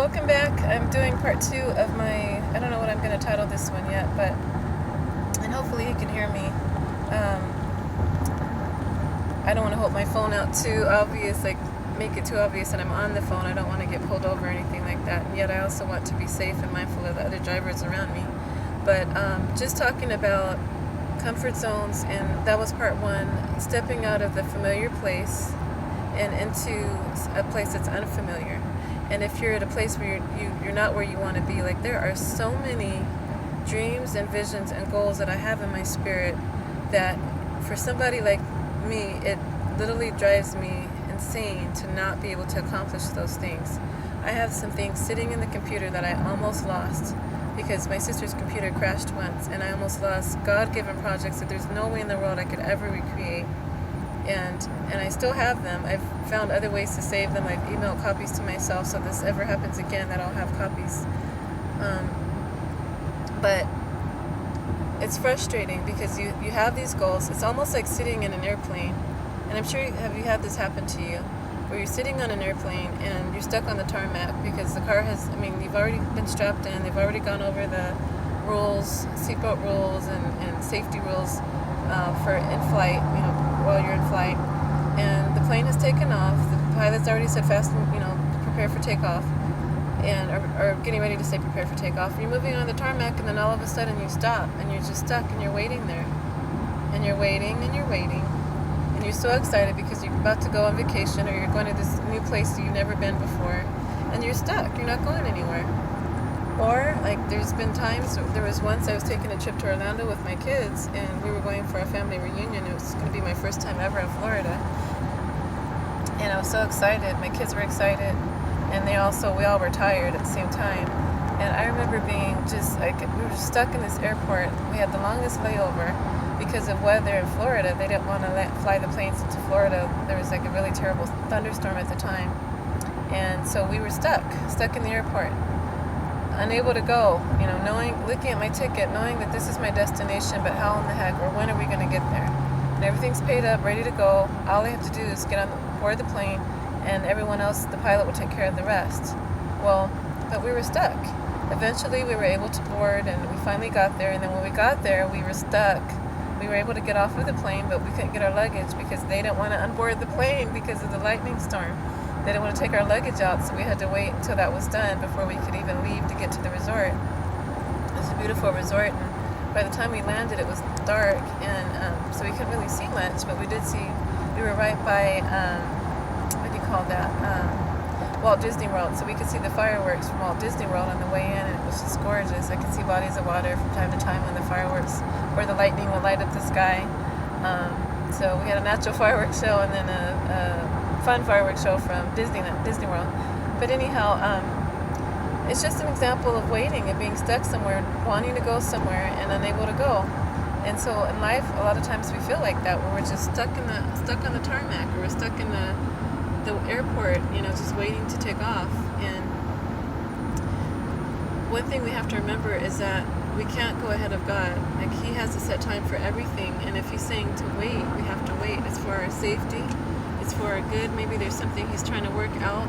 welcome back. I'm doing part 2 of my, I don't know what I'm going to title this one yet, but, and hopefully you can hear me. I don't want to hold my phone out too obvious, like make it too obvious that I'm on the phone. I don't want to get pulled over or anything like that, and yet I also want to be safe and mindful of the other drivers around me. But just talking about comfort zones, and that was part 1, stepping out of the familiar place and into a place that's unfamiliar. And if you're at a place where you're not where you want to be, like there are so many dreams and visions and goals that I have in my spirit that for somebody like me, it literally drives me insane to not be able to accomplish those things. I have some things sitting in the computer that I almost lost because my sister's computer crashed once, and I almost lost God-given projects that there's no way in the world I could ever recreate. And I still have them. I've found other ways to save them. I've emailed copies to myself, so if this ever happens again, that I'll have copies. But it's frustrating because you have these goals. It's almost like sitting in an airplane. And I'm sure have you had this happen to you, where you're sitting on an airplane and you're stuck on the tarmac because the car has, you've already been strapped in. They've already gone over the rules, seatbelt rules and safety rules for in-flight, while you're in flight, and the plane has taken off. The pilot's already said prepare for takeoff, and are getting ready to say prepare for takeoff. And you're moving on the tarmac, and then all of a sudden you stop, and you're just stuck, and you're waiting there, and you're waiting, and you're waiting, and you're so excited because you're about to go on vacation, or you're going to this new place that you've never been before, and you're stuck. You're not going anywhere. Or, there's been times, there was once I was taking a trip to Orlando with my kids, and we were going for a family reunion. It was going to be my first time ever in Florida. And I was so excited. My kids were excited, and we all were tired at the same time. And I remember being we were stuck in this airport. We had the longest layover because of weather in Florida. They didn't want to fly the planes into Florida. There was a really terrible thunderstorm at the time. And so we were stuck in the airport, unable to go, looking at my ticket, knowing that this is my destination, but how in the heck, or when are we going to get there? And everything's paid up, ready to go. All I have to do is get on board the plane, and everyone else, the pilot will take care of the rest. Well, but we were stuck. Eventually, we were able to board, and we finally got there, and then when we got there, we were stuck. We were able to get off of the plane, but we couldn't get our luggage because they didn't want to unboard the plane because of the lightning storm. They didn't want to take our luggage out, so we had to wait until that was done before we could even leave to get to the resort. It was a beautiful resort, and by the time we landed, it was dark, and so we couldn't really see much, but we did see, we were right by, what do you call that, Walt Disney World, so we could see the fireworks from Walt Disney World on the way in, and it was just gorgeous. I could see bodies of water from time to time when the fireworks, or the lightning would light up the sky. So we had a natural fireworks show, and then a fun fireworks show from Disney World. But anyhow, it's just an example of waiting and being stuck somewhere, wanting to go somewhere and unable to go. And so in life, a lot of times we feel like that, where we're just stuck on the tarmac, or we're stuck in the airport, just waiting to take off. And one thing we have to remember is that we can't go ahead of God. He has a set time for everything, and if He's saying to wait, we have to wait. It's for our safety. It's for our good. Maybe there's something He's trying to work out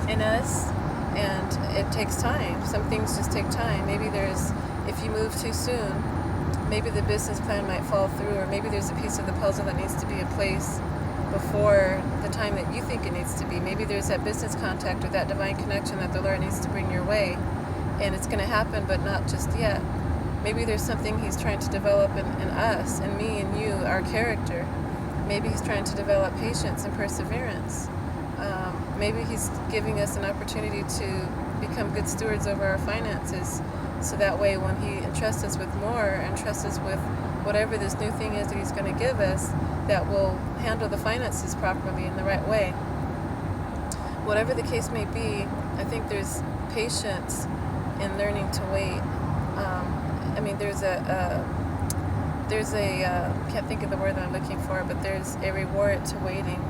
in us, and it takes time. Some things just take time. Maybe if you move too soon, maybe the business plan might fall through, or maybe there's a piece of the puzzle that needs to be in place before the time that you think it needs to be. Maybe there's that business contact or that divine connection that the Lord needs to bring your way, and it's going to happen, but not just yet. Maybe there's something He's trying to develop in us, and me and you, our character. Maybe He's trying to develop patience and perseverance. Maybe He's giving us an opportunity to become good stewards over our finances, so that way when He entrusts us with more, entrusts us with whatever this new thing is that He's going to give us, that will handle the finances properly in the right way. Whatever the case may be, I think there's patience in learning to wait. There's a can't think of the word that I'm looking for, but there's a reward to waiting.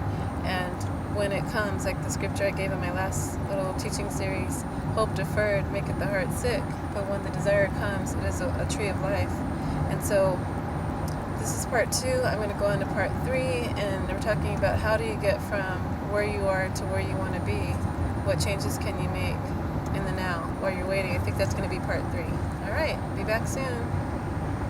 And when it comes, like the scripture I gave in my last little teaching series, hope deferred maketh the heart sick, but when the desire comes, it is a tree of life. And so this is part 2. I'm going to go on to part 3, and we're talking about how do you get from where you are to where you want to be. What changes can you make in the while you're waiting. I think that's going to be part 3. All right, be back soon.